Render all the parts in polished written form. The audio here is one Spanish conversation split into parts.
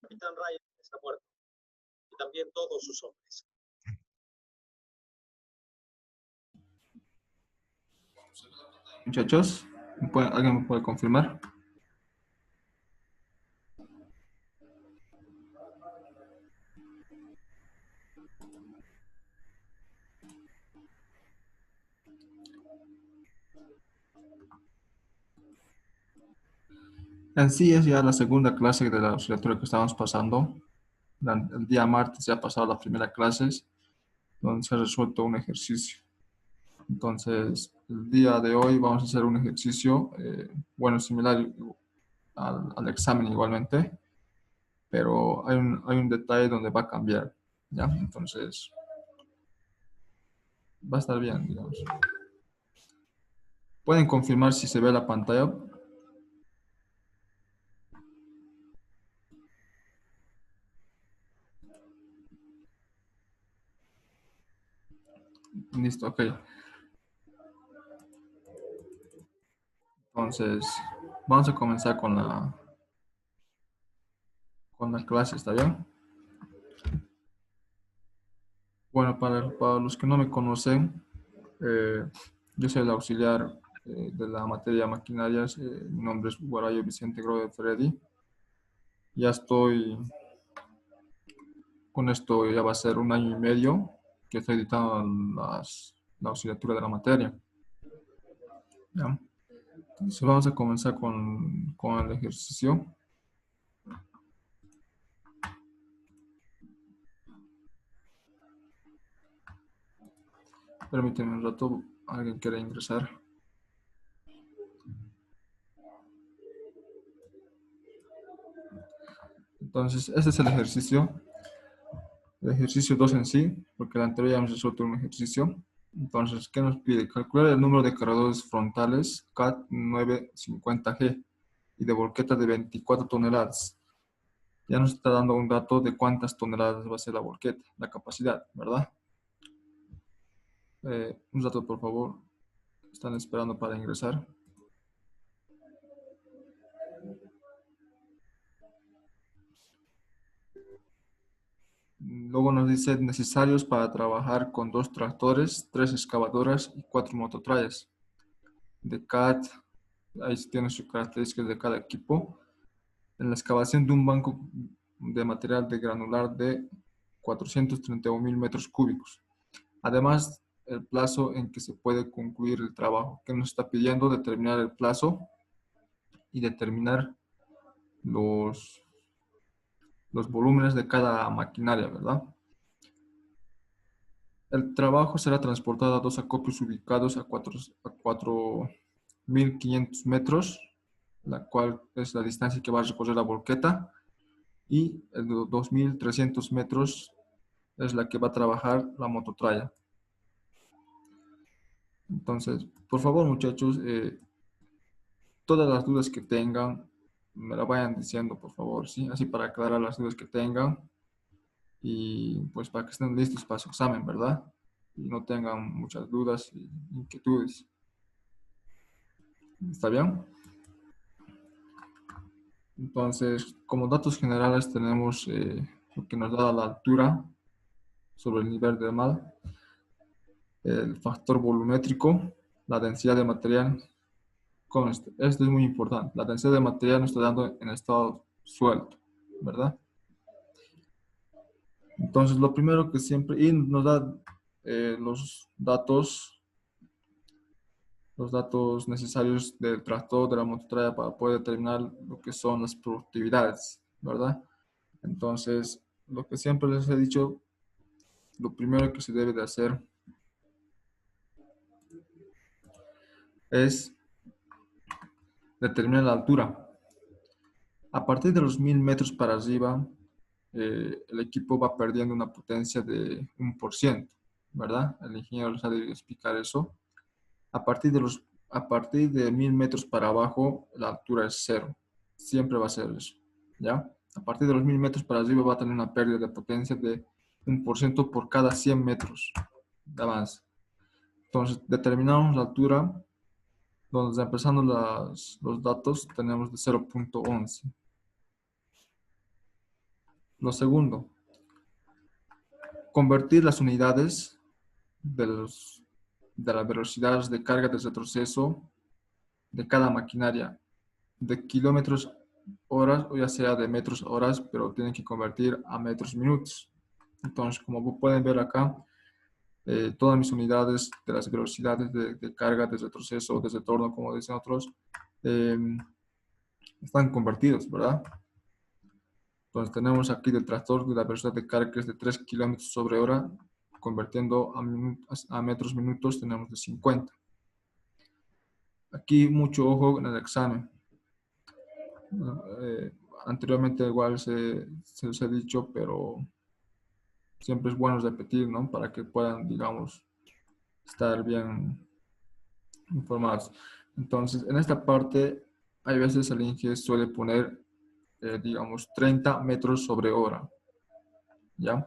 Capitán Ryan está muerto. Y también todos sus hombres. Muchachos, ¿alguien me puede confirmar? En sí es ya la segunda clase de la asignatura que estamos pasando. El día martes ya ha pasado la primera clase, donde se ha resuelto un ejercicio. Entonces, el día de hoy vamos a hacer un ejercicio, bueno, similar al examen igualmente, pero hay un detalle donde va a cambiar, ¿ya? Entonces, va a estar bien, digamos. ¿Pueden confirmar si se ve la pantalla? Listo, ok. Entonces, vamos a comenzar con la clase, ¿está bien? Bueno, para los que no me conocen, yo soy el auxiliar de la materia maquinarias. Mi nombre es Guarayo Vicente Grover Freddy. Ya estoy con esto, ya va a ser un año y medio que estoy editando la auxiliatura de la materia. ¿Ya? Entonces vamos a comenzar con el ejercicio. Permíteme un rato, alguien quiere ingresar. Entonces, este es el ejercicio 2 en sí, porque el anterior ya hemos resuelto un ejercicio. Entonces, ¿qué nos pide? Calcular el número de cargadores frontales CAT 950G y de volqueta de 24 toneladas. Ya nos está dando un dato de cuántas toneladas va a ser la volqueta, la capacidad, ¿verdad? Un dato, por favor. Están esperando para ingresar. Luego nos dice necesarios para trabajar con 2 tractores, 3 excavadoras y 4 mototrayas. De CAT, ahí tienen sus características de cada equipo. En la excavación de un banco de material de granular de 431.000 metros cúbicos. Además, el plazo en que se puede concluir el trabajo. ¿Qué nos está pidiendo? Determinar el plazo y determinar los volúmenes de cada maquinaria, ¿verdad? El trabajo será transportado a 2 acopios ubicados a 4.500 metros, la cual es la distancia que va a recorrer la volqueta, y el de 2.300 metros es la que va a trabajar la mototraya. Entonces, por favor, muchachos, todas las dudas que tengan, me la vayan diciendo, por favor, ¿sí? Así para aclarar las dudas que tengan y pues para que estén listos para su examen, ¿verdad? Y no tengan muchas dudas y inquietudes. ¿Está bien? Entonces, como datos generales tenemos lo que nos da la altura sobre el nivel del mar, el factor volumétrico, la densidad de material. Esto es muy importante. La densidad de material nos está dando en estado suelto, ¿verdad? Entonces, lo primero que siempre, y nos da los datos necesarios del tractor, de la mototraya para poder determinar lo que son las productividades, ¿verdad? Entonces, lo que siempre les he dicho, lo primero que se debe de hacer es determinar la altura. A partir de los 1.000 metros para arriba, el equipo va perdiendo una potencia de 1%, ¿verdad? El ingeniero les ha de explicar eso. A partir de 1.000 metros para abajo, la altura es 0. Siempre va a ser eso, ¿ya? A partir de los 1.000 metros para arriba va a tener una pérdida de potencia de 1% por cada 100 metros de avance. Entonces, determinamos la altura, donde empezando los datos tenemos de 0.11. Lo segundo, convertir las unidades de las velocidades de carga de retroceso de cada maquinaria de kilómetros horas o ya sea de metros horas, pero tienen que convertir a metros minutos. Entonces, como pueden ver acá, todas mis unidades de las velocidades de carga, de retroceso, de retorno, como dicen otros, están convertidos, ¿verdad? Entonces tenemos aquí del tractor de la velocidad de carga que es de 3 kilómetros sobre hora, convirtiendo a metros minutos tenemos de 50. Aquí mucho ojo en el examen. Anteriormente igual se los he dicho, pero siempre es bueno repetir, ¿no? Para que puedan, digamos, estar bien informados. Entonces, en esta parte, hay veces el INGE suele poner, digamos, 30 metros sobre hora, ¿ya?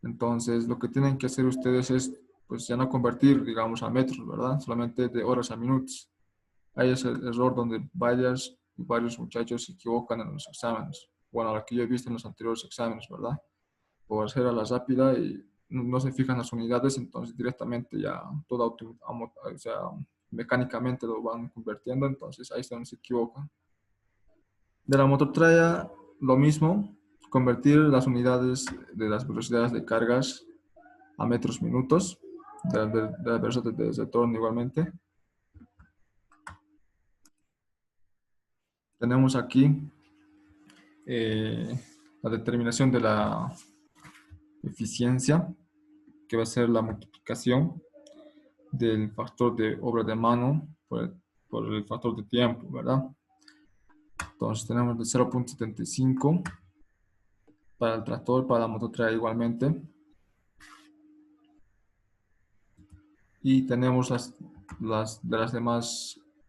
Entonces, lo que tienen que hacer ustedes es, pues, ya no convertir, digamos, a metros, ¿verdad? Solamente de horas a minutos. Ahí es el error donde varios muchachos se equivocan en los exámenes. Bueno, lo que yo he visto en los anteriores exámenes, ¿verdad? Por hacer a la rápida y no se fijan las unidades, entonces directamente ya todo o sea, mecánicamente lo van convirtiendo, entonces ahí es donde se equivocan. De la mototraya, lo mismo, convertir las unidades de las velocidades de cargas a metros minutos, de la velocidad de retorno igualmente. Tenemos aquí la determinación de la eficiencia, que va a ser la multiplicación del factor de obra de mano por el factor de tiempo, ¿verdad? Entonces tenemos de 0.75 para el tractor, para la mototraya igualmente. Y tenemos de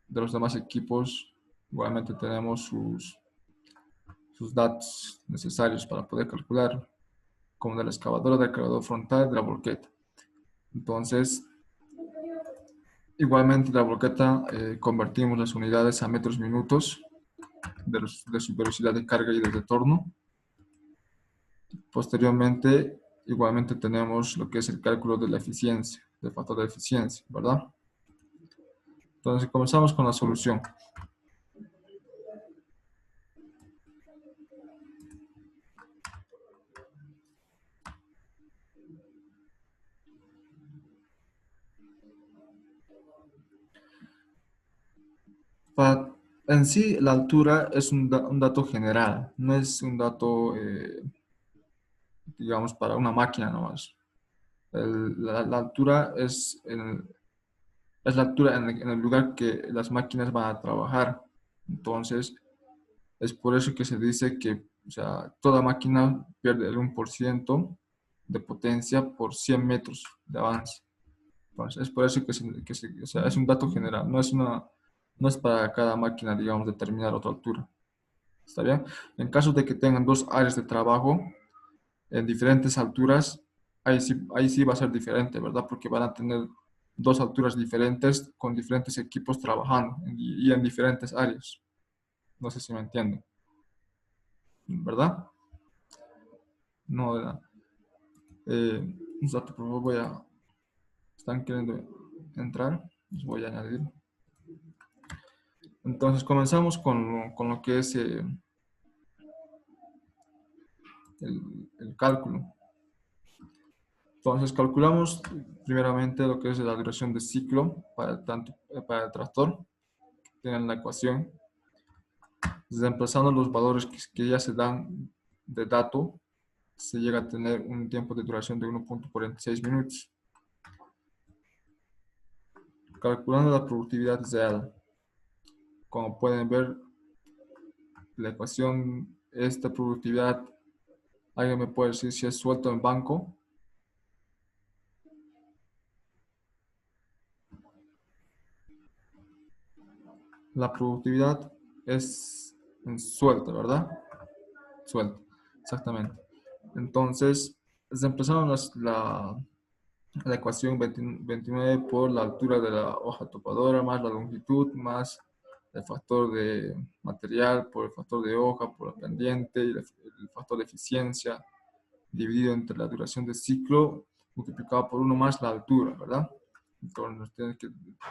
los demás equipos, igualmente tenemos sus datos necesarios para poder calcular, como de la excavadora, del cargador frontal, de la volqueta. Entonces, igualmente la volqueta convertimos las unidades a metros minutos de su velocidad de carga y de retorno. Posteriormente, igualmente tenemos lo que es el cálculo de la eficiencia, del factor de eficiencia, ¿verdad? Entonces, comenzamos con la solución. En sí, la altura es un dato general, no es un dato, digamos, para una máquina nomás. La altura es la altura en el lugar que las máquinas van a trabajar. Entonces, es por eso que se dice que, o sea, toda máquina pierde el 1% de potencia por 100 metros de avance. Entonces, es por eso o sea, es un dato general, no es para cada máquina, digamos, determinar otra altura. ¿Está bien? En caso de que tengan dos áreas de trabajo en diferentes alturas, ahí sí va a ser diferente, ¿verdad? Porque van a tener dos alturas diferentes con diferentes equipos trabajando y en diferentes áreas. No sé si me entienden, ¿verdad? No, un rato, por favor, están queriendo entrar, les voy a añadir. Entonces comenzamos con lo que es el cálculo. Entonces calculamos primeramente lo que es la duración de ciclo para el tractor. Tienen la ecuación. Reemplazando los valores que ya se dan de dato, se llega a tener un tiempo de duración de 1.46 minutos. Calculando la productividad real. Como pueden ver, la ecuación, esta productividad, ¿alguien me puede decir si es suelto en banco? La productividad es en suelta, ¿verdad? Suelta, exactamente. Entonces, reemplazamos la ecuación 29 por la altura de la hoja topadora más la longitud más el factor de material por el factor de hoja, por la pendiente, y el factor de eficiencia, dividido entre la duración del ciclo, multiplicado por 1 más la altura, ¿verdad? Entonces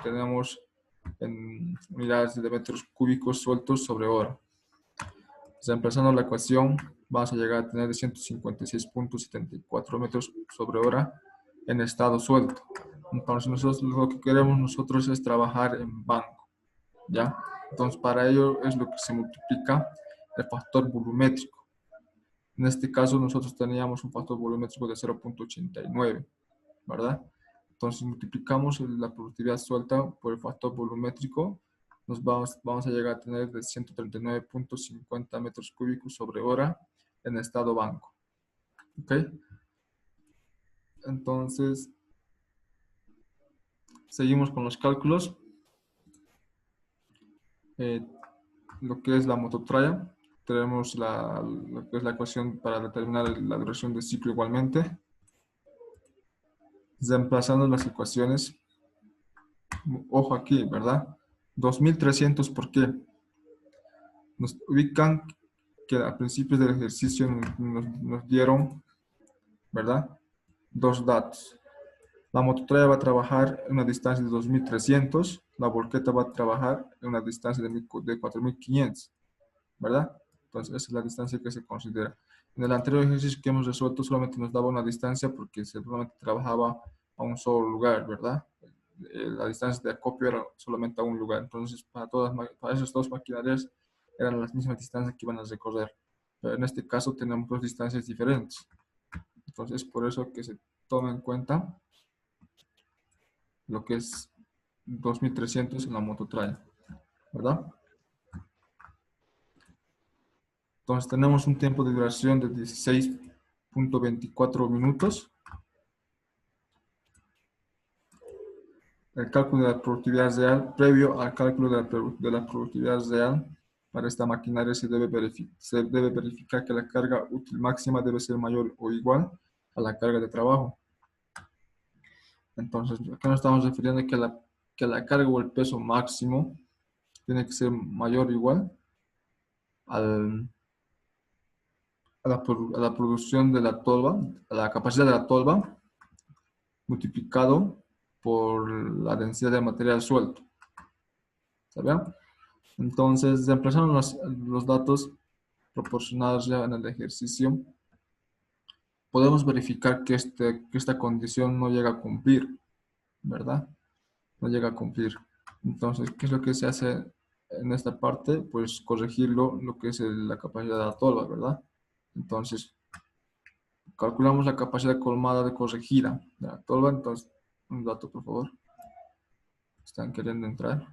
tenemos en unidades de metros cúbicos sueltos sobre hora. Reemplazando la ecuación, vamos a llegar a tener 156.74 metros sobre hora en estado suelto. Entonces lo que queremos nosotros es trabajar en banco, ¿ya? Entonces para ello es lo que se multiplica el factor volumétrico. En este caso nosotros teníamos un factor volumétrico de 0.89, ¿verdad? Entonces multiplicamos la productividad suelta por el factor volumétrico, vamos a llegar a tener de 139.50 metros cúbicos sobre hora en estado banco. ¿Ok? Entonces, seguimos con los cálculos. Lo que es la mototraya, tenemos lo que es la ecuación para determinar la duración del ciclo igualmente. Reemplazando las ecuaciones, ojo aquí, ¿verdad? 2300, ¿por qué? Nos ubican que a principios del ejercicio nos dieron, ¿verdad? Dos datos. La mototraya va a trabajar en una distancia de 2300, la volqueta va a trabajar en una distancia de 4500, ¿verdad? Entonces esa es la distancia que se considera. En el anterior ejercicio que hemos resuelto solamente nos daba una distancia porque solamente trabajaba a un solo lugar, ¿verdad? La distancia de acopio era solamente a un lugar. Entonces para esas dos maquinarias eran las mismas distancias que iban a recorrer. Pero en este caso tenemos dos distancias diferentes. Entonces por eso que se toma en cuenta lo que es 2300 en la mototraya, ¿verdad? Entonces tenemos un tiempo de duración de 16.24 minutos. El cálculo de la productividad real, previo al cálculo de la productividad real, para esta maquinaria se debe verificar que la carga útil máxima debe ser mayor o igual a la carga de trabajo. Entonces, acá nos estamos refiriendo a que la carga o el peso máximo tiene que ser mayor o igual a la producción de la tolva, a la capacidad de la tolva, multiplicado por la densidad de material suelto. ¿Está bien? Entonces, reemplazando los datos proporcionados ya en el ejercicio, podemos verificar que esta condición no llega a cumplir, ¿verdad? No llega a cumplir. Entonces, ¿qué es lo que se hace en esta parte? Pues corregirlo, lo que es la capacidad de la tolva, ¿verdad? Entonces, calculamos la capacidad colmada de corregida de la tolva. Entonces, un dato, por favor. ¿Están queriendo entrar?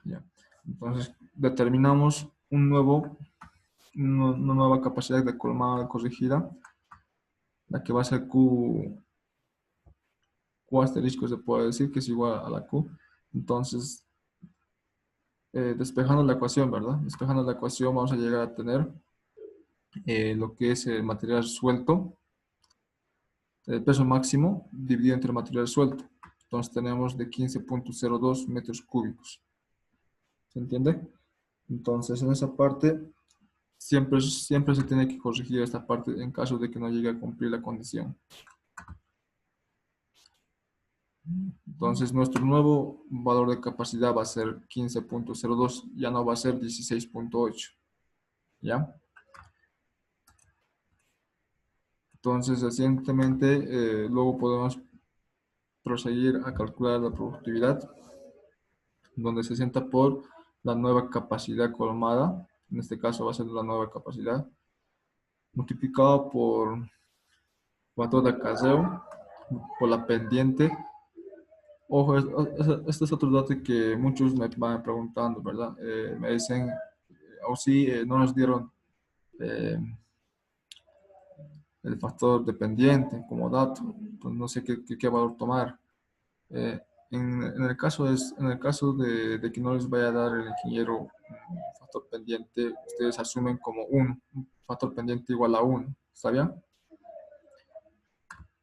Ya. Entonces, determinamos una nueva capacidad de colmada corregida, la que va a ser Q asterisco, se puede decir que es igual a la Q. Entonces, despejando la ecuación, ¿verdad? Despejando la ecuación vamos a llegar a tener lo que es el material suelto, el peso máximo dividido entre el material suelto. Entonces tenemos de 15.02 metros cúbicos. ¿Se entiende? Entonces en esa parte siempre se tiene que corregir esta parte en caso de que no llegue a cumplir la condición. Entonces nuestro nuevo valor de capacidad va a ser 15.02, ya no va a ser 16.8. ¿Ya? Entonces recientemente luego podemos proseguir a calcular la productividad, donde se sienta por la nueva capacidad colmada, en este caso va a ser la nueva capacidad, multiplicado por factor de acarreo, por la pendiente. Ojo, este es otro dato que muchos me van preguntando, ¿verdad? Me dicen, o sí, no nos dieron el factor dependiente como dato, entonces no sé qué valor tomar. En el caso de que no les vaya a dar el ingeniero un factor pendiente, ustedes asumen como un factor pendiente igual a 1, ¿está bien?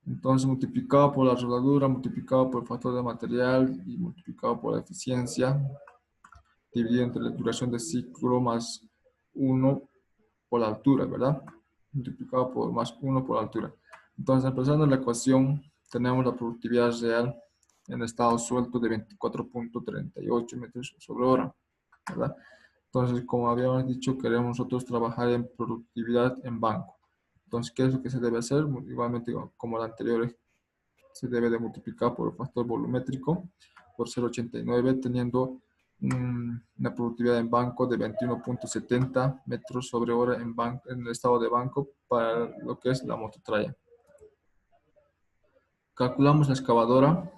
Entonces, multiplicado por la soldadura, multiplicado por el factor de material y multiplicado por la eficiencia, dividido entre la duración de ciclo más 1 por la altura, ¿verdad? Multiplicado por más 1 por la altura. Entonces, empezando la ecuación, tenemos la productividad real en estado suelto de 24.38 metros sobre hora, ¿verdad? Entonces, como habíamos dicho, queremos nosotros trabajar en productividad en banco. Entonces, ¿qué es lo que se debe hacer? Igualmente, como la anterior, se debe de multiplicar por el factor volumétrico por 0,89, teniendo una productividad en banco de 21.70 metros sobre hora en el estado de banco para lo que es la mototraya. Calculamos la excavadora.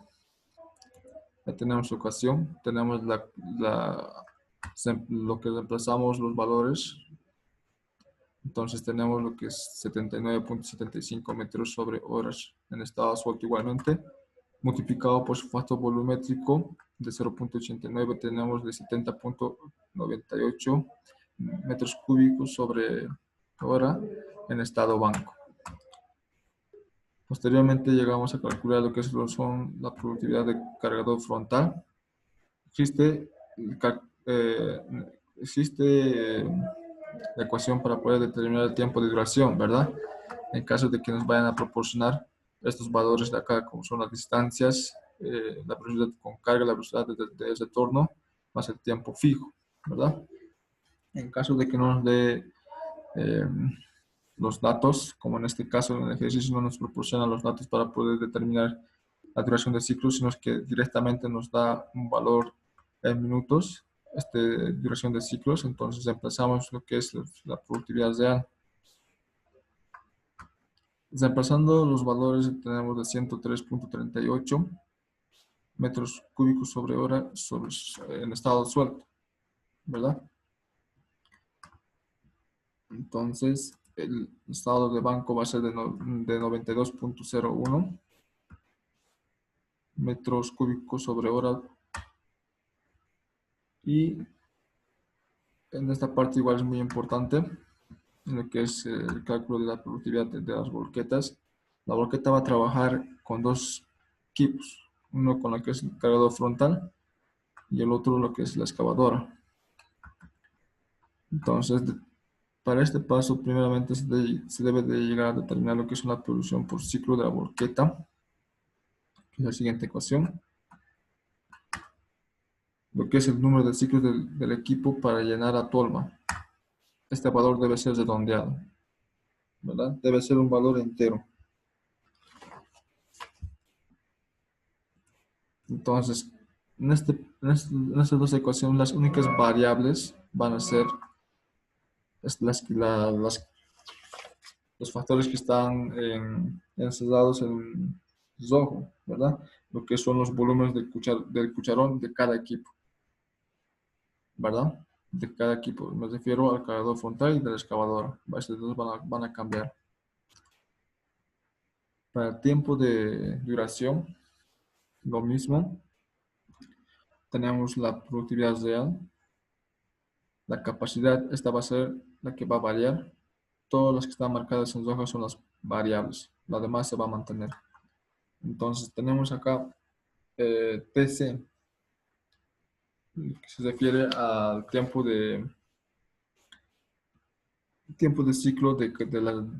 Ya tenemos su ecuación. Tenemos lo que reemplazamos los valores. Entonces tenemos lo que es 79.75 metros sobre horas en estado suelto igualmente. Multiplicado por su factor volumétrico de 0.89 tenemos de 70.98 metros cúbicos sobre hora en estado banco. Posteriormente llegamos a calcular lo que son la productividad de cargador frontal. Existe la ecuación para poder determinar el tiempo de duración, ¿verdad? En caso de que nos vayan a proporcionar estos valores de acá, como son las distancias, la velocidad con carga, la velocidad de retorno, más el tiempo fijo, ¿verdad? En caso de que no nos dé los datos, como en este caso en el ejercicio no nos proporciona los datos para poder determinar la duración del ciclo, sino que directamente nos da un valor en minutos, duración de ciclos, entonces reemplazamos lo que es la productividad real. Reemplazando los valores tenemos de 103.38 metros cúbicos sobre hora en estado suelto, ¿verdad? Entonces el estado de banco va a ser de 92.01 metros cúbicos sobre hora. Y en esta parte igual es muy importante en lo que es el cálculo de la productividad de las volquetas. La volqueta va a trabajar con dos equipos, uno con lo que es el cargador frontal y el otro lo que es la excavadora. Entonces, para este paso, primeramente se debe de llegar a determinar lo que es una producción por ciclo de la volqueta, que es la siguiente ecuación. Lo que es el número de ciclos del equipo para llenar la tolva. Este valor debe ser redondeado, ¿verdad? Debe ser un valor entero. Entonces, en estas dos ecuaciones, las únicas variables van a ser los factores que están encerrados en rojo, ¿verdad? Lo que son los volúmenes del cucharón de cada equipo, ¿verdad? De cada equipo. Me refiero al cargador frontal y de la excavadora. Estos dos van a cambiar. Para el tiempo de duración, lo mismo. Tenemos la productividad real. La capacidad, esta va a ser la que va a variar. Todas las que están marcadas en rojo son las variables. La demás se va a mantener. Entonces tenemos acá TC, que se refiere al tiempo de ciclo de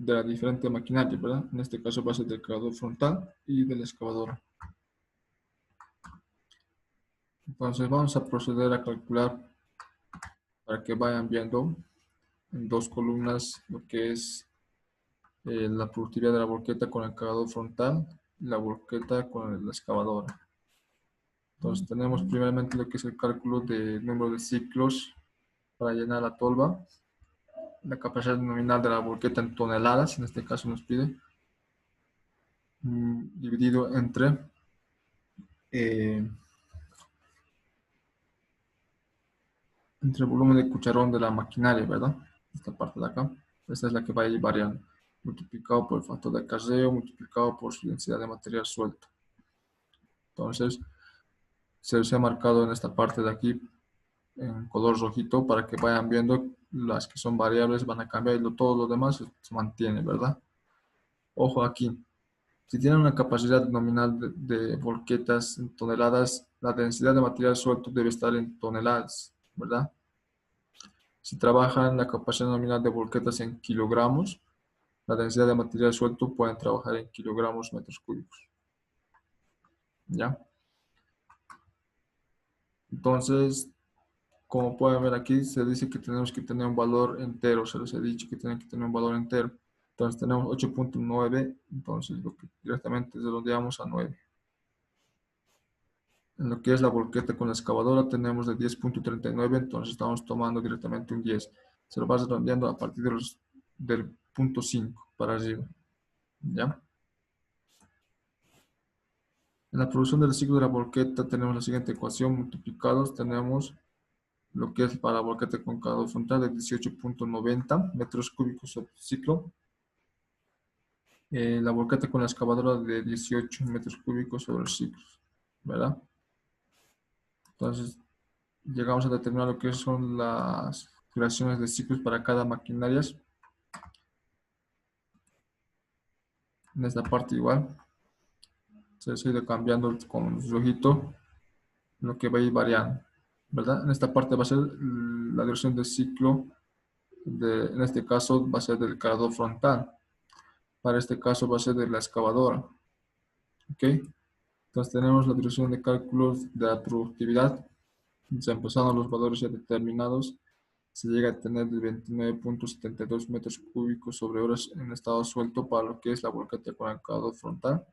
la diferente maquinaria, ¿verdad? En este caso va a ser del cargador frontal y de la excavadora. Entonces vamos a proceder a calcular para que vayan viendo en dos columnas lo que es la productividad de la volqueta con el cargador frontal y la volqueta con la excavadora. Entonces tenemos primeramente lo que es el cálculo del número de ciclos para llenar la tolva, la capacidad nominal de la volqueta en toneladas, en este caso nos pide, dividido entre el volumen de cucharón de la maquinaria, ¿verdad? Esta parte de acá, esta es la que va a ir variando, multiplicado por el factor de acarreo, multiplicado por su densidad de material suelto. Entonces, se ha marcado en esta parte de aquí en color rojito para que vayan viendo las que son variables van a cambiar y todo lo demás se mantiene, ¿verdad? Ojo aquí, Si tienen una capacidad nominal de volquetas en toneladas, la densidad de material suelto debe estar en toneladas, ¿verdad? Si trabajan la capacidad nominal de volquetas en kilogramos, la densidad de material suelto pueden trabajar en kilogramos metros cúbicos. ¿Ya? Entonces, como pueden ver aquí, se dice que tenemos que tener un valor entero. Se les ha dicho que tienen que tener un valor entero. Entonces tenemos 8.9. Entonces lo que directamente redondeamos a 9. En lo que es la volqueta con la excavadora tenemos de 10.39. Entonces estamos tomando directamente un 10. Se lo vas redondeando a partir del punto 5 para arriba. ¿Ya? En la producción del ciclo de la volqueta tenemos la siguiente ecuación. Multiplicados tenemos lo que es para la volqueta con cada frontal de 18.90 metros cúbicos sobre ciclo. La volqueta con la excavadora de 18 metros cúbicos sobre el ciclo, ¿verdad? Entonces, llegamos a determinar lo que son las duraciones de ciclos para cada maquinaria. En esta parte igual, se ha ido cambiando con el rojito, lo que va a ir variando, ¿verdad? En esta parte va a ser la duración del ciclo, en este caso va a ser del cargador frontal. Para este caso va a ser de la excavadora. ¿Ok? Entonces tenemos la duración de cálculos de la productividad. Ya empezando los valores ya determinados, se llega a tener de 29.72 metros cúbicos sobre horas en estado suelto para lo que es la volqueta con el cargador frontal.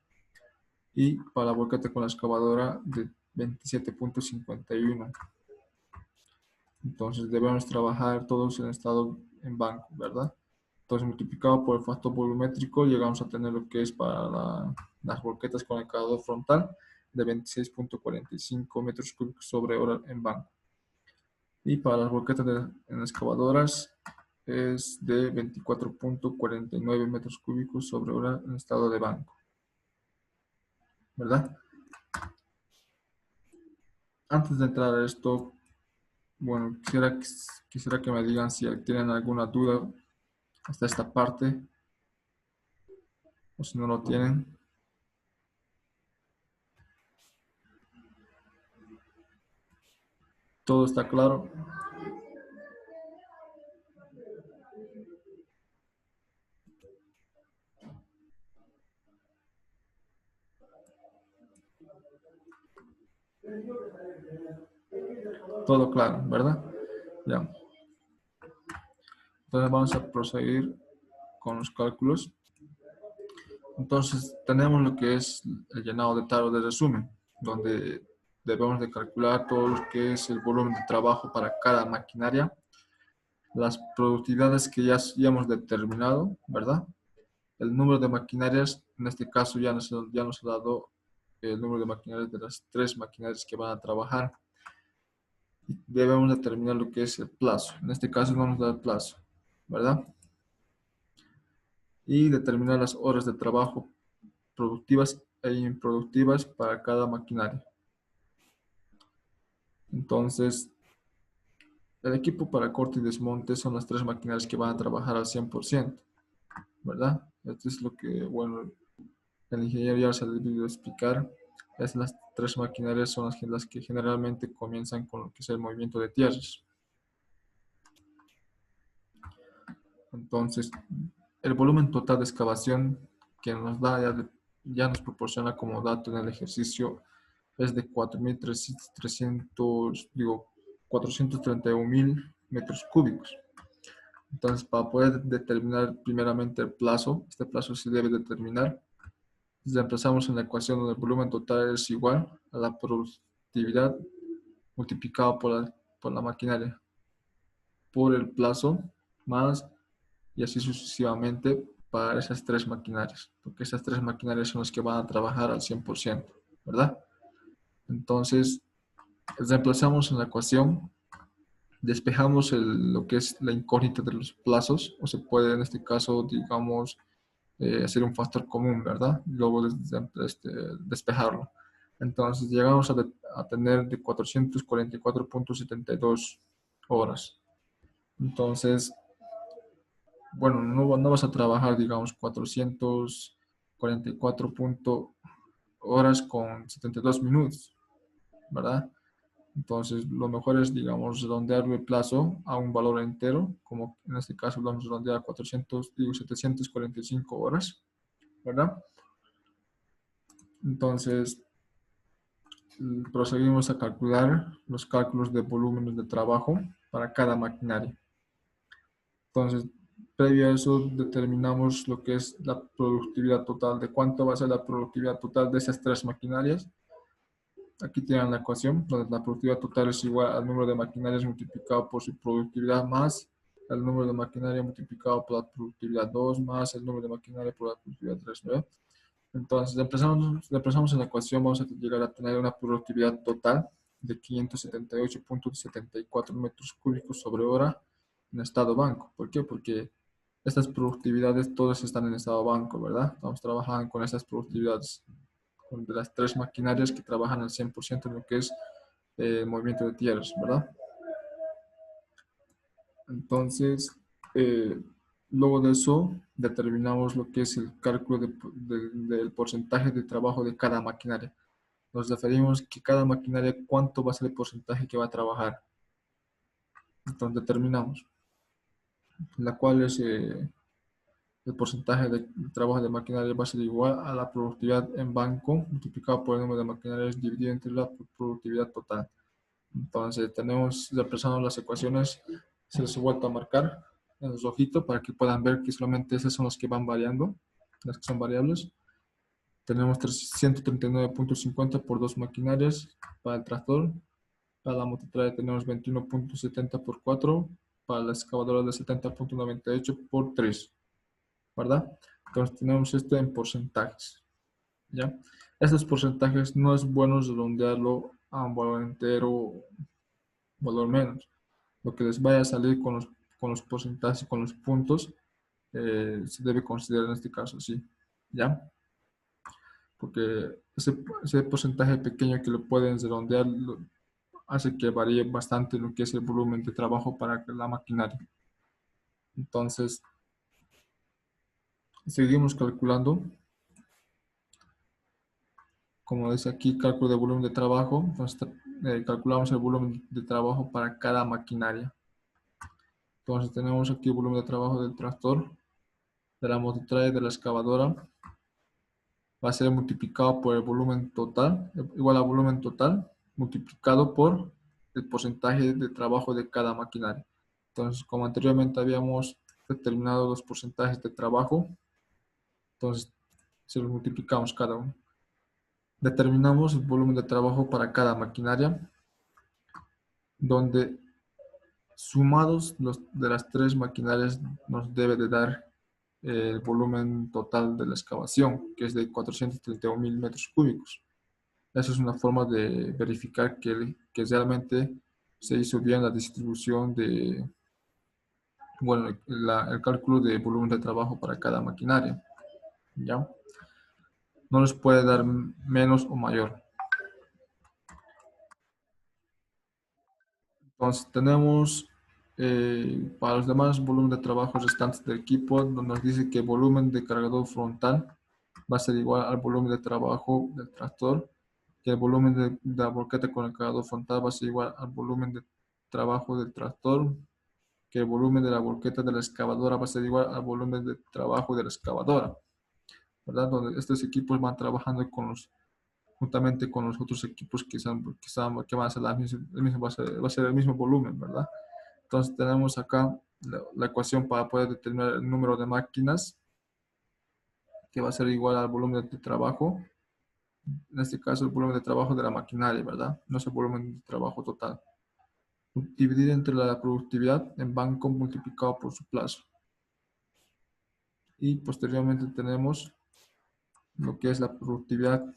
Y para la volqueta con la excavadora de 27.51. Entonces debemos trabajar todos en estado en banco, ¿verdad? Entonces multiplicado por el factor volumétrico llegamos a tener lo que es para las volquetas con el cargador frontal de 26.45 metros cúbicos sobre hora en banco. Y para las volquetas en excavadoras es de 24.49 metros cúbicos sobre hora en estado de banco, ¿verdad? Antes de entrar a esto, bueno, quisiera que me digan si tienen alguna duda hasta esta parte, o si no lo tienen. ¿Todo está claro? Todo claro, ¿verdad? Ya. Entonces vamos a proseguir con los cálculos. Entonces tenemos lo que es el llenado de tabla de resumen, donde debemos de calcular todo lo que es el volumen de trabajo para cada maquinaria, las productividades que ya hemos determinado, ¿verdad? El número de maquinarias, en este caso ya nos ha dado el número de maquinarias de las 3 maquinarias que van a trabajar. Y debemos determinar lo que es el plazo. En este caso no nos da el plazo, ¿verdad? Y determinar las horas de trabajo productivas e improductivas para cada maquinaria. Entonces, el equipo para corte y desmonte son las 3 maquinarias que van a trabajar al 100%, ¿verdad? Esto es lo que, bueno, el ingeniero ya se ha debido explicar. Las 3 maquinarias son las que generalmente comienzan con lo que es el movimiento de tierras. Entonces, el volumen total de excavación que nos da ya nos proporciona como dato en el ejercicio es de 431.000 metros cúbicos. Entonces, para poder determinar primeramente el plazo, este plazo se debe determinar. Reemplazamos en la ecuación donde el volumen total es igual a la productividad multiplicado por la maquinaria, por el plazo, más y así sucesivamente para esas 3 maquinarias, porque esas 3 maquinarias son las que van a trabajar al 100%, ¿verdad? Entonces, reemplazamos en la ecuación, despejamos lo que es la incógnita de los plazos, o se puede en este caso, digamos, hacer un factor común, ¿verdad? Luego despejarlo. Entonces, llegamos a tener de 444.72 horas. Entonces, bueno, no vas a trabajar, digamos, 400 44 horas con 72 minutos, ¿verdad? Entonces, lo mejor es, digamos, redondear el plazo a un valor entero, como en este caso lo vamos a redondear a 745 horas, ¿verdad? Entonces, proseguimos a calcular los cálculos de volúmenes de trabajo para cada maquinaria. Entonces, previo a eso, determinamos lo que es la productividad total, de cuánto va a ser la productividad total de esas tres maquinarias. Aquí tienen la ecuación, donde la productividad total es igual al número de maquinarias multiplicado por su productividad más el número de maquinaria multiplicado por la productividad 2 más el número de maquinaria por la productividad 3, ¿no? Entonces, empezamos en la ecuación, vamos a llegar a tener una productividad total de 578.74 metros cúbicos sobre hora en estado banco. ¿Por qué? Porque estas productividades todas están en estado banco, ¿verdad? Estamos trabajando con estas productividades de las tres maquinarias que trabajan al 100% en lo que es el movimiento de tierras, ¿verdad? Entonces, luego de eso, determinamos lo que es el cálculo del porcentaje de trabajo de cada maquinaria. Nos referimos que cada maquinaria, cuánto va a ser el porcentaje que va a trabajar. Entonces, determinamos, la cual es el porcentaje de trabajo de maquinaria va a ser igual a la productividad en banco multiplicado por el número de maquinarias dividido entre la productividad total. Entonces, represando las ecuaciones, se les ha vuelto a marcar en los ojitos para que puedan ver que solamente esas son las que van variando, las que son variables. Tenemos 139.50 por dos maquinarias para el tractor. Para la mototraya tenemos 21.70 por 4. Para la excavadora de 70.98 por 3. ¿Verdad? Entonces tenemos esto en porcentajes. ¿Ya? Estos porcentajes no es bueno redondearlo a un valor entero, valor menos. Lo que les vaya a salir con los porcentajes, con los puntos, se debe considerar en este caso así, ¿ya? Porque ese porcentaje pequeño que lo pueden redondear hace que varíe bastante lo que es el volumen de trabajo para la maquinaria. Entonces, seguimos calculando. Como dice aquí, cálculo de volumen de trabajo. Entonces, calculamos el volumen de trabajo para cada maquinaria. Entonces, tenemos aquí el volumen de trabajo del tractor, de la mototraya y de la excavadora. Va a ser multiplicado por el volumen total, igual al volumen total, multiplicado por el porcentaje de trabajo de cada maquinaria. Entonces, como anteriormente habíamos determinado los porcentajes de trabajo, entonces se los multiplicamos cada uno. Determinamos el volumen de trabajo para cada maquinaria, donde sumados los de las tres maquinarias nos debe de dar el volumen total de la excavación, que es de 431.000 metros cúbicos. Esa es una forma de verificar que realmente se hizo bien la distribución de, bueno, el cálculo de volumen de trabajo para cada maquinaria. ¿Ya? No les puede dar menos o mayor. Entonces tenemos para los demás volumen de trabajo restantes del equipo, nos dice que el volumen de cargador frontal va a ser igual al volumen de trabajo del tractor, que el volumen de la volqueta con el cargador frontal va a ser igual al volumen de trabajo del tractor, que el volumen de la volqueta de la excavadora va a ser igual al volumen de trabajo de la excavadora, ¿verdad? Donde estos equipos van trabajando juntamente con los otros equipos que van a ser va a ser el mismo volumen, ¿verdad? Entonces tenemos acá la ecuación para poder determinar el número de máquinas, que va a ser igual al volumen de trabajo. En este caso, el volumen de trabajo de la maquinaria, ¿verdad? No es el volumen de trabajo total. Dividido entre la productividad en banco multiplicado por su plazo. Y posteriormente tenemos lo que es la productividad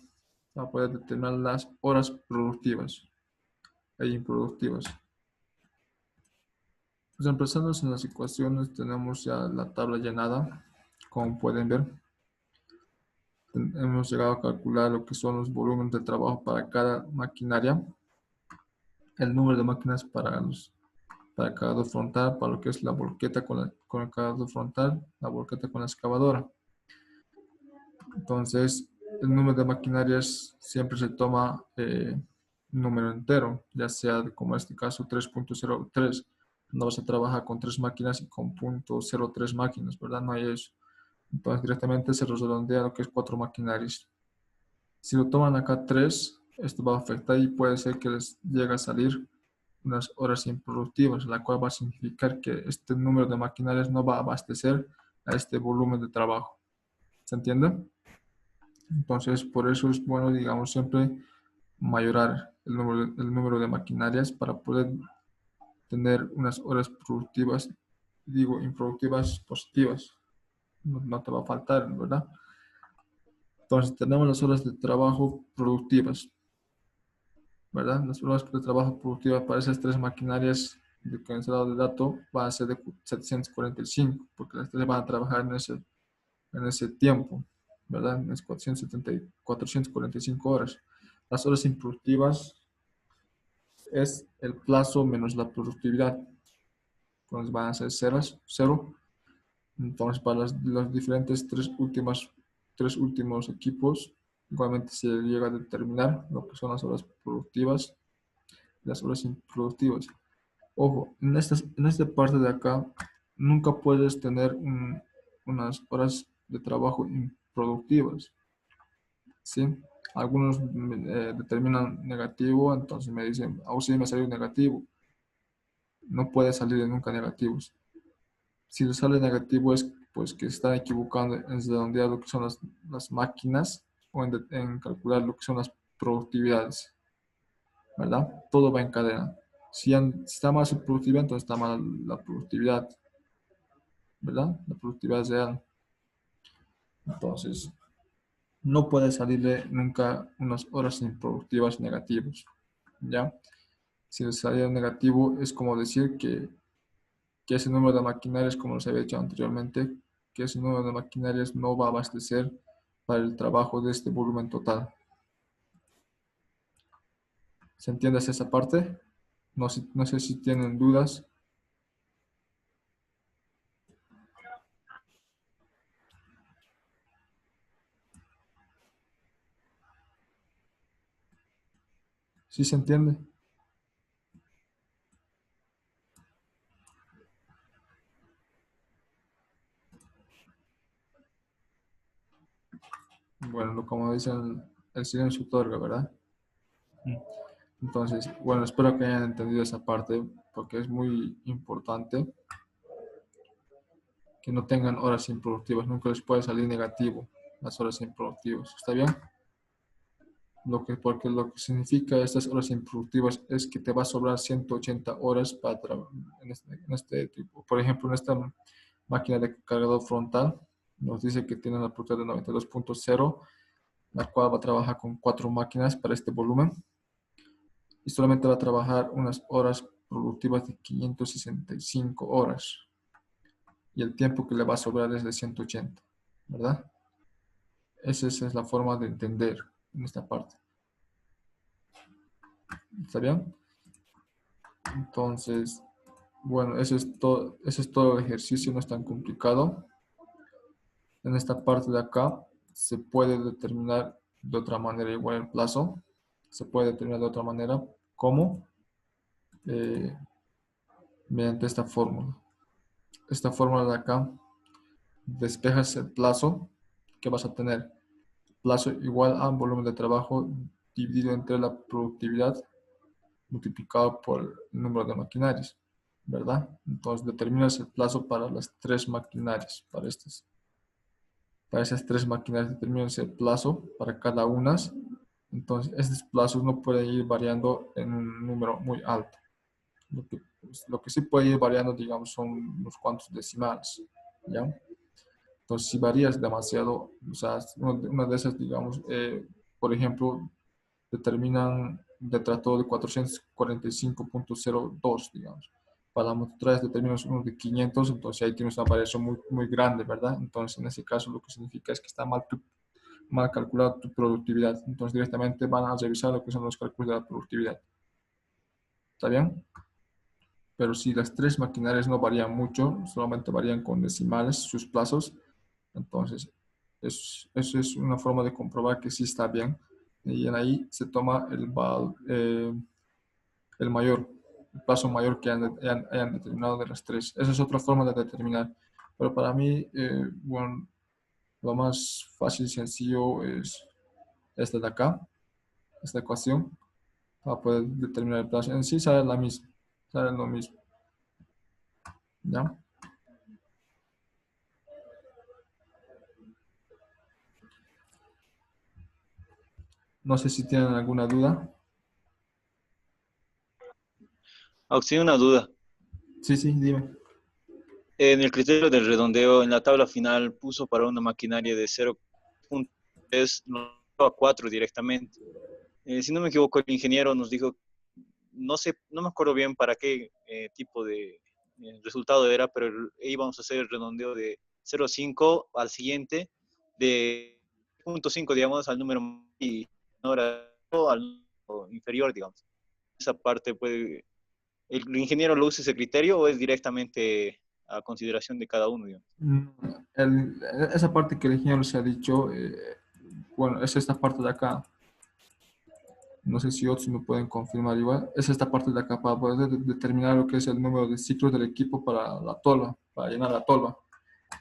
para poder determinar las horas productivas e improductivas. Pues empezando en las ecuaciones, tenemos ya la tabla llenada. Como pueden ver, hemos llegado a calcular lo que son los volúmenes de trabajo para cada maquinaria, el número de máquinas para el cargador frontal, para lo que es la volqueta con el cargador frontal, la volqueta con la excavadora. Entonces, el número de maquinarias siempre se toma un número entero, ya sea como en este caso 3.03. No vas a trabajar con 3 máquinas y con .03 máquinas, ¿verdad? No hay eso. Entonces, directamente se redondea lo que es 4 maquinarias. Si lo toman acá 3, esto va a afectar y puede ser que les llegue a salir unas horas improductivas, la cual va a significar que este número de maquinarias no va a abastecer a este volumen de trabajo. ¿Se entiende? Entonces, por eso es bueno, digamos, siempre mayorar el número de maquinarias para poder tener unas horas productivas, digo, improductivas positivas. No te va a faltar, ¿verdad? Entonces, tenemos las horas de trabajo productivas, ¿verdad? Las horas de trabajo productivas para esas 3 maquinarias de condensador de datos van a ser de 745, porque las 3 van a trabajar en ese tiempo, ¿verdad? En las 445 horas. Las horas improductivas es el plazo menos la productividad. Entonces van a ser cero. Entonces para los diferentes tres últimos equipos, igualmente se llega a determinar lo que son las horas productivas y las horas improductivas. Ojo, en esta parte de acá, nunca puedes tener unas horas de trabajo improductivas, ¿sí? Algunos determinan negativo, entonces me dicen, oh sí, me salió negativo. No puede salir nunca negativos. Si le sale negativo es pues que están equivocando en redondear lo que son las máquinas o en calcular lo que son las productividades, ¿verdad? Todo va en cadena. Si está mal su productividad, entonces está mal la productividad, ¿verdad? La productividad es real. Entonces, no puede salirle nunca unas horas improductivas negativas, ¿ya? Si le sale negativo es como decir que ese número de maquinarias, como les había dicho anteriormente, que ese número de maquinarias no va a abastecer para el trabajo de este volumen total. ¿Se entiende esa parte? No sé si tienen dudas. ¿Sí se entiende? Bueno, como dicen, el silencio otorga, ¿verdad? Entonces, bueno, espero que hayan entendido esa parte porque es muy importante que no tengan horas improductivas. Nunca les puede salir negativo las horas improductivas. ¿Está bien? Porque lo que significa estas horas improductivas es que te va a sobrar 180 horas para en este tipo. Por ejemplo, en esta máquina de cargador frontal nos dice que tiene una productividad de 92.0, la cual va a trabajar con 4 máquinas para este volumen y solamente va a trabajar unas horas productivas de 565 horas y el tiempo que le va a sobrar es de 180, ¿verdad? Esa es la forma de entender en esta parte. ¿Está bien? Entonces, bueno, eso es todo el ejercicio, no es tan complicado. En esta parte de acá se puede determinar de otra manera igual el plazo. Se puede determinar de otra manera. ¿Cómo? Eh, Mediante esta fórmula. Esta fórmula de acá, despejas el plazo que vas a tener. Plazo igual a volumen de trabajo dividido entre la productividad multiplicado por el número de maquinarias, ¿verdad? Entonces determinas el plazo para las 3 maquinarias, para esas 3 maquinarias determinas el plazo para cada una. Entonces estos plazos no pueden ir variando en un número muy alto. Lo que sí puede ir variando, digamos, son unos cuantos decimales, ¿ya? Entonces, si varías demasiado, o sea, una de esas, digamos, por ejemplo, determinan detrato de 445.02, digamos. Para la mototraes determinas uno de 500, entonces ahí tienes una variación muy grande, ¿verdad? Entonces, en ese caso, lo que significa es que está mal calculada tu productividad. Entonces, directamente van a revisar lo que son los cálculos de la productividad. ¿Está bien? Pero si las 3 maquinarias no varían mucho, solamente varían con decimales sus plazos, entonces Eso es una forma de comprobar que sí está bien. Y en ahí se toma el mayor, el paso mayor que hayan determinado de las tres. Esa es otra forma de determinar. Pero para mí, bueno, lo más fácil y sencillo es esta de acá, esta ecuación, para poder determinar el plazo. En sí sale la misma, sale lo mismo. ¿Ya? No sé si tienen alguna duda. Auxilio, una duda. Sí, sí, dime. En el criterio del redondeo, en la tabla final puso para una maquinaria de 0.3 a 4 directamente. Si no me equivoco, el ingeniero nos dijo, no sé, no me acuerdo bien para qué tipo de resultado era, pero íbamos a hacer el redondeo de 0.5 al siguiente, de 0.5, digamos, al número y ahora al número inferior, digamos. Esa parte puede, ¿el ingeniero lo usa ese criterio o es directamente a consideración de cada uno, digamos? Mm, esa parte que el ingeniero se ha dicho, bueno, es esta parte de acá. No sé si otros me pueden confirmar igual. Es esta parte de acá para poder determinar lo que es el número de ciclos del equipo para la tolva, para llenar la tolva.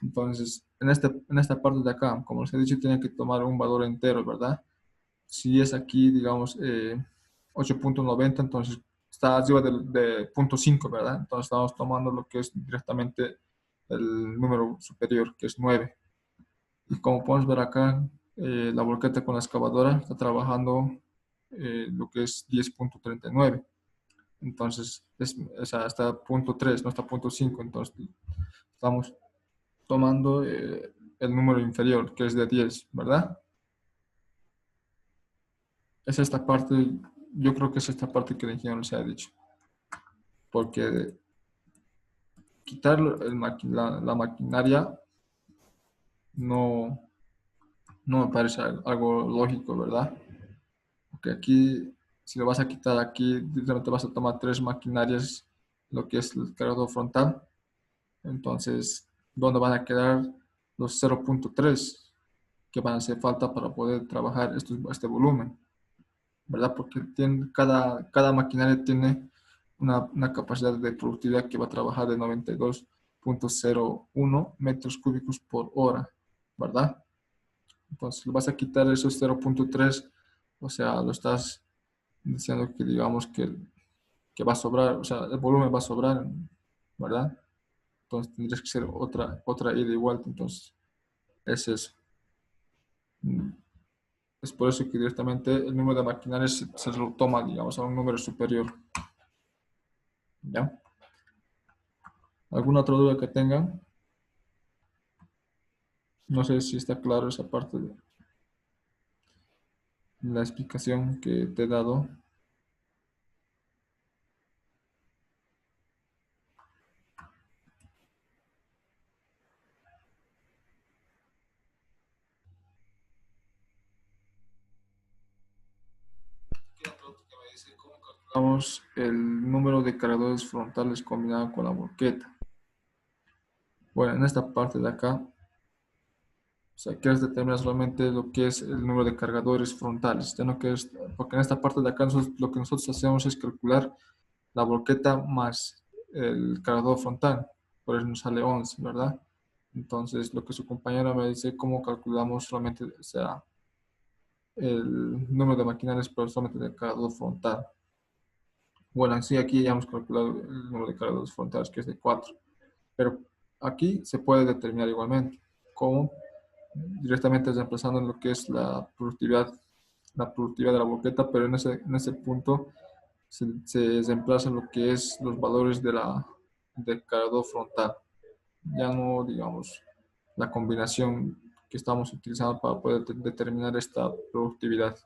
Entonces, en esta parte de acá, como les he dicho, tienen que tomar un valor entero, ¿verdad? Si es aquí, digamos, 8.90, entonces está arriba de 0.5, ¿verdad? Entonces estamos tomando lo que es directamente el número superior, que es 9. Y como podemos ver acá, la volqueta con la excavadora está trabajando lo que es 10.39. Entonces, o sea, está a punto 3, no está a punto 5. Entonces, estamos tomando el número inferior, que es de 10, ¿verdad? Es esta parte, yo creo que es esta parte que el ingeniero se ha dicho. Porque quitar la maquinaria no, no me parece algo lógico, ¿verdad? Porque aquí, si lo vas a quitar aquí, directamente vas a tomar tres maquinarias, lo que es el cargador frontal. Entonces, ¿dónde van a quedar los 0.3 que van a hacer falta para poder trabajar este volumen? ¿Verdad? Porque cada maquinaria tiene una capacidad de productividad que va a trabajar de 92.01 metros cúbicos por hora, ¿verdad? Entonces, vas a quitar esos 0.3, o sea, lo estás diciendo que digamos que va a sobrar, o sea, el volumen va a sobrar, ¿verdad? Entonces tendrías que ser otra ida y vuelta, entonces es eso. Mm, Es por eso que directamente el número de maquinarias se lo toma, digamos, a un número superior. ¿Ya? ¿Alguna otra duda que tengan? No sé si está claro esa parte de la explicación que te he dado. Vamos el número de cargadores frontales combinado con la volqueta. Bueno, en esta parte de acá, o sea, quieres determinar solamente lo que es el número de cargadores frontales, ya no quieres, porque en esta parte de acá lo que nosotros hacemos es calcular la volqueta más el cargador frontal, por eso nos sale 11, ¿verdad? Entonces, lo que su compañera me dice, cómo calculamos solamente, o sea, el número de maquinarias, pero solamente del cargador frontal. Bueno, sí, aquí ya hemos calculado el número de cargadores frontales, que es de 4, pero aquí se puede determinar igualmente, como directamente reemplazando lo que es la productividad de la boqueta, pero en ese punto se reemplaza lo que es los valores del cargador frontal. Ya no, digamos, la combinación que estamos utilizando para poder determinar esta productividad.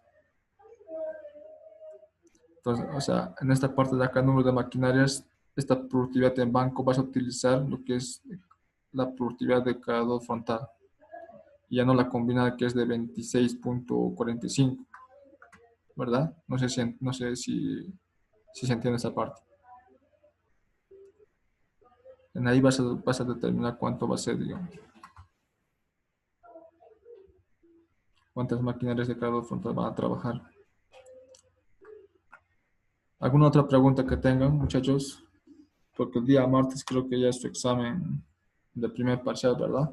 Entonces, o sea, en esta parte de acá, número de maquinarias, esta productividad en banco, vas a utilizar lo que es la productividad de cargador frontal. Y ya no la combinada que es de 26.45, ¿verdad? No sé si se entiende esa parte. En ahí vas a determinar cuánto va a ser, digamos. cuántas maquinarias de carga frontal van a trabajar. ¿Alguna otra pregunta que tengan, muchachos? Porque el día martes creo que ya es su examen de primer parcial, ¿verdad?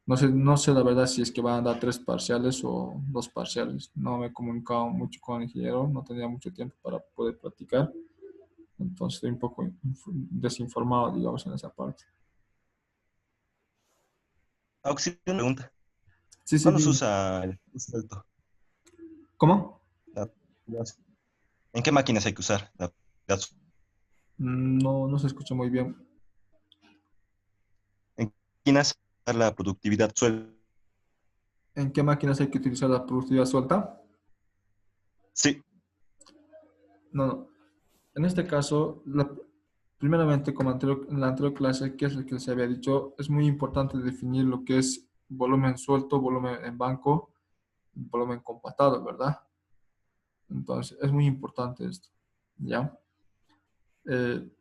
No sé la verdad si es que van a dar 3 parciales o 2 parciales. No me he comunicado mucho con el ingeniero, no tenía mucho tiempo para poder practicar. Entonces estoy un poco desinformado, digamos, en esa parte. Auxilio, una pregunta. Sí, sí, ¿Cuándo se dime. usa el suelto? ¿Cómo? ¿En qué máquinas hay que usar la- No, no se escucha muy bien. ¿En qué máquinas la productividad suelta? ¿En qué máquinas hay que utilizar la productividad suelta? Sí, No, no. En este caso, primeramente, como en la anterior clase, que es lo que les había dicho, es muy importante definir lo que es volumen suelto, volumen en banco, volumen compactado, ¿verdad? Entonces, es muy importante esto, ¿ya? Eh,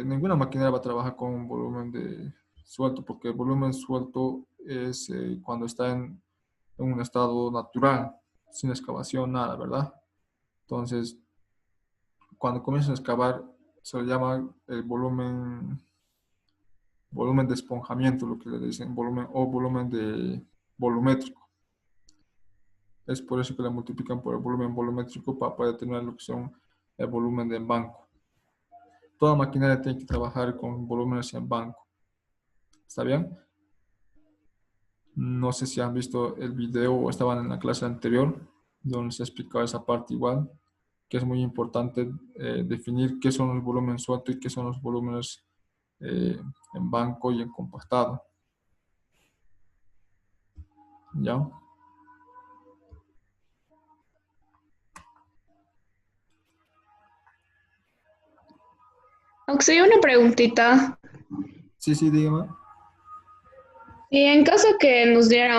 ninguna maquinaria va a trabajar con un volumen de suelto, porque el volumen suelto es cuando está en un estado natural, sin excavación, nada, ¿verdad? Entonces, cuando comienzan a excavar, se le llama el volumen de esponjamiento, lo que le dicen, volumen de volumétrico. Es por eso que le multiplican por el volumen volumétrico para poder determinar lo que son el volumen de banco. Toda maquinaria tiene que trabajar con volúmenes en banco. ¿Está bien? No sé si han visto el video o estaban en la clase anterior, donde se explicaba esa parte igual, que es muy importante definir qué son los volúmenes sueltos y qué son los volúmenes en banco y en compactado. ¿Ya? Auxilio, una preguntita. Sí, sí, dígame. Y en caso que nos diera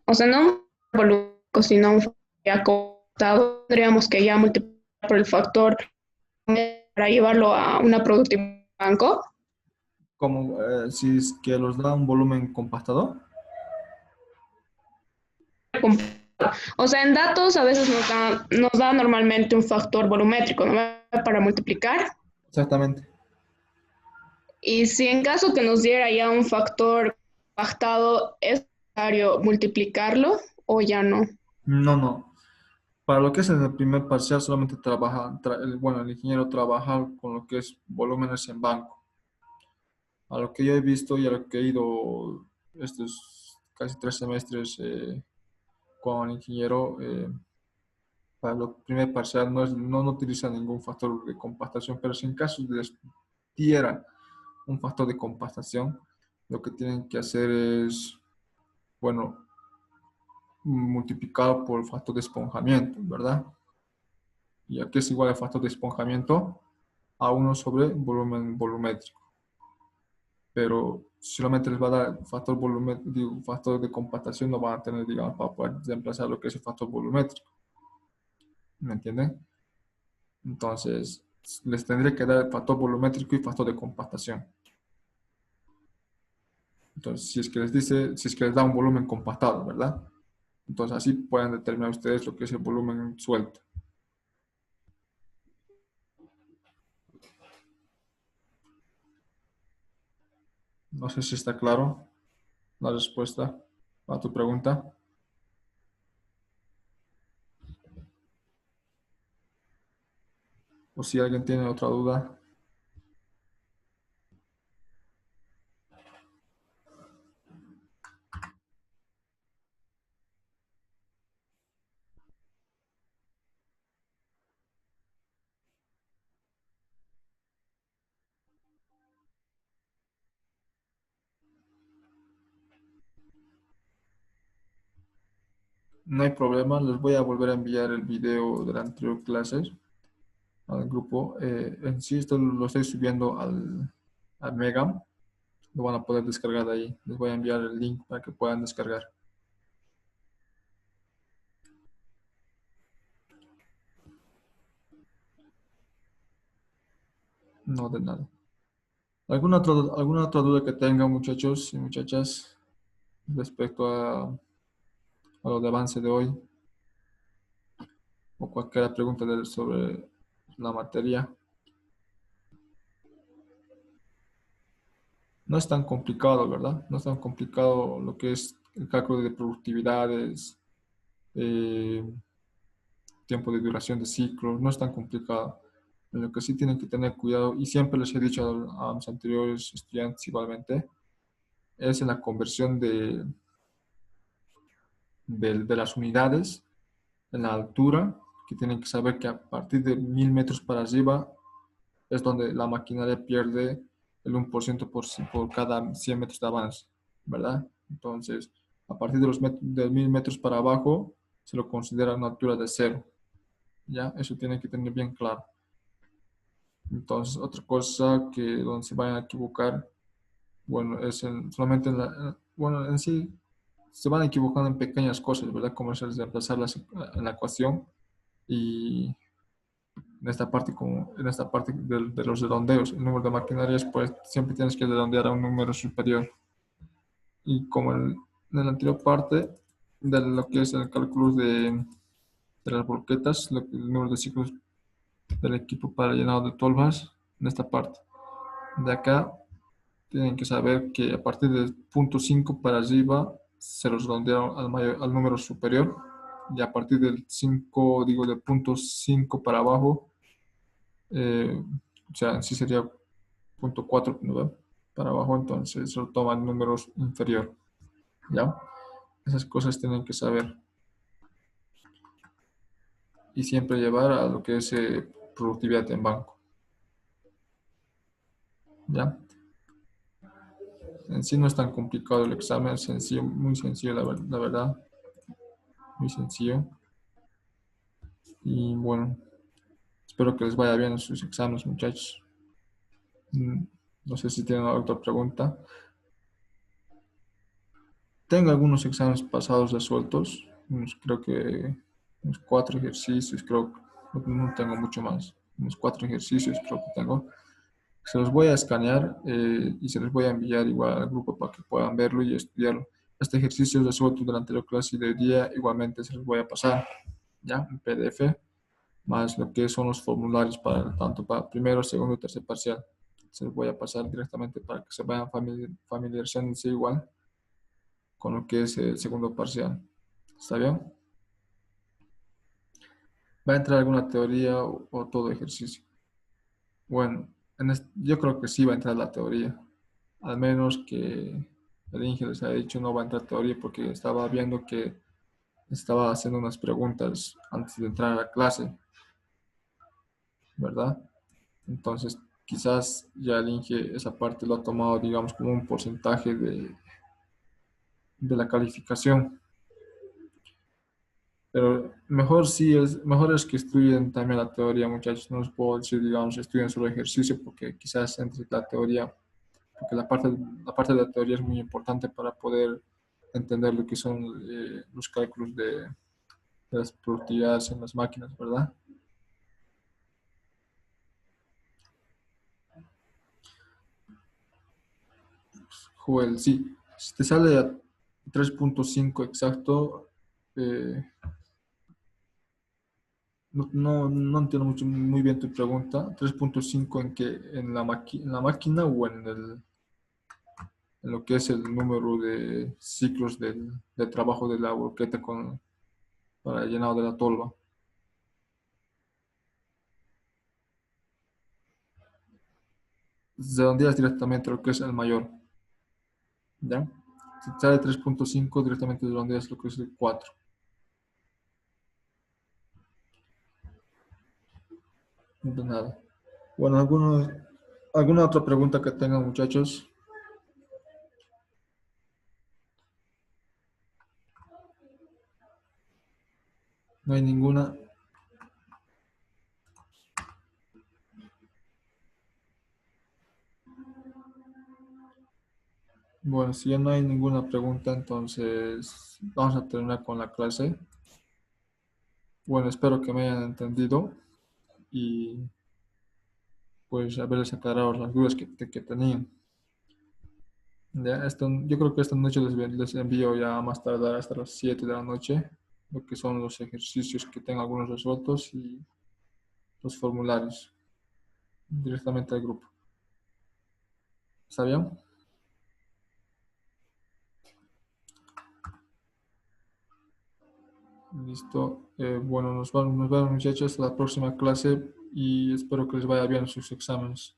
o sea, no un volumen, sino un ya acotado, tendríamos que ya multiplicar por el factor para llevarlo a una productividad de banco. Como si es que los da un volumen compactado. O sea, en datos a veces nos da normalmente un factor volumétrico, ¿no? Para multiplicar. Exactamente. Y si en caso que nos diera ya un factor compactado, ¿es necesario multiplicarlo o ya no? No, no. Para lo que es en el primer parcial solamente trabaja, bueno, el ingeniero trabaja con lo que es volúmenes en banco. A lo que yo he visto y a lo que he ido estos casi 3 semestres con el ingeniero, para el primer parcial no utiliza ningún factor de compactación, pero si en caso de diera un factor de compactación, lo que tienen que hacer es, bueno, multiplicado por el factor de esponjamiento, ¿verdad? Y aquí es igual al factor de esponjamiento a 1 sobre volumen volumétrico. Pero solamente les va a dar factor volumétrico, factor de compactación, no van a tener, digamos, para poder reemplazar lo que es el factor volumétrico. ¿Me entienden? Entonces, les tendría que dar factor volumétrico y factor de compactación. Entonces, si es que les da un volumen compactado, ¿verdad? Entonces, así pueden determinar ustedes lo que es el volumen suelto. No sé si está claro la respuesta a tu pregunta. O si alguien tiene otra duda. No hay problema, les voy a volver a enviar el video de la anterior clase al grupo. En sí, esto lo estoy subiendo al Mega. Lo van a poder descargar de ahí. Les voy a enviar el link para que puedan descargar. No de nada. ¿Alguna otra duda que tengan, muchachos y muchachas, respecto a lo de avance de hoy o cualquier pregunta sobre la materia. No es tan complicado, ¿verdad? No es tan complicado lo que es el cálculo de productividades, eh, tiempo de duración de ciclos, no es tan complicado. En lo que sí tienen que tener cuidado, y siempre les he dicho a mis anteriores estudiantes igualmente, es en la conversión de las unidades, en la altura, que tienen que saber que a partir de 1000 metros para arriba es donde la maquinaria pierde el 1% por cada 100 metros de avance, ¿verdad? Entonces, a partir de de 1000 metros para abajo, se lo considera una altura de cero, ¿ya? Eso tienen que tener bien claro. Entonces, otra cosa que donde se vayan a equivocar, bueno, es solamente bueno, en sí, se van equivocando en pequeñas cosas, ¿verdad? Como es el reemplazarlas en la ecuación y en esta parte de los redondeos, el número de maquinarias, pues siempre tienes que redondear a un número superior. Y como en la anterior parte de lo que es el cálculo de las volquetas, el número de ciclos del equipo para llenado de tolvas, en esta parte. De acá tienen que saber que a partir del punto 5 para arriba se los redondearon al número superior y a partir del 5, digo, del punto 5 para abajo, o sea, en sí sería punto 4, ¿no? Para abajo, entonces se lo toman números inferior, ¿ya? Esas cosas tienen que saber y siempre llevar a lo que es productividad en banco, ¿ya? En sí no es tan complicado el examen, es sencillo, muy sencillo, la verdad, muy sencillo. Y bueno, espero que les vaya bien en sus exámenes, muchachos. No sé si tienen otra pregunta. Tengo algunos exámenes pasados resueltos, creo que unos 4 ejercicios, creo que no tengo mucho más, unos 4 ejercicios creo que tengo. Se los voy a escanear y se los voy a enviar igual al grupo para que puedan verlo y estudiarlo. Este ejercicio resuelto de la anterior clase y de hoy día igualmente se los voy a pasar, ¿ya? En PDF, más lo que son los formularios para tanto para primero, segundo y tercer parcial. Se los voy a pasar directamente para que se vayan familiarizándose igual con lo que es el segundo parcial. ¿Está bien? ¿Va a entrar alguna teoría o todo ejercicio? Bueno, yo creo que sí va a entrar la teoría. Al menos que el Inge les haya dicho no va a entrar teoría porque estaba viendo que estaba haciendo unas preguntas antes de entrar a la clase, ¿verdad? Entonces, quizás ya el Inge esa parte lo ha tomado, digamos, como un porcentaje de la calificación. Pero mejor es que estudien también la teoría, muchachos. No les puedo decir, digamos, estudien solo ejercicio porque quizás entre la teoría, porque la parte de la teoría es muy importante para poder entender lo que son los cálculos de las productividades en las máquinas, ¿verdad? Joel, sí. Si te sale a 3.5 exacto, no entiendo muy bien tu pregunta. 3.5 en que en la máquina o en lo que es el número de ciclos de trabajo de la volqueta para el llenado de la tolva. Redondeas directamente lo que es el mayor. ¿Ya? Si te sale 3.5, directamente redondeas lo que es el 4. De nada. Bueno, ¿alguna otra pregunta que tengan, muchachos? No hay ninguna. Bueno, si ya no hay ninguna pregunta, entonces vamos a terminar con la clase. Bueno, espero que me hayan entendido y pues haberles aclarado las dudas que tenían. Ya, yo creo que esta noche les envío ya más tardar hasta las 7 de la noche, lo que son los ejercicios que tengo algunos resueltos y los formularios directamente al grupo. ¿Está bien? Listo. Bueno, nos vemos muchachos hasta la próxima clase y espero que les vaya bien sus exámenes.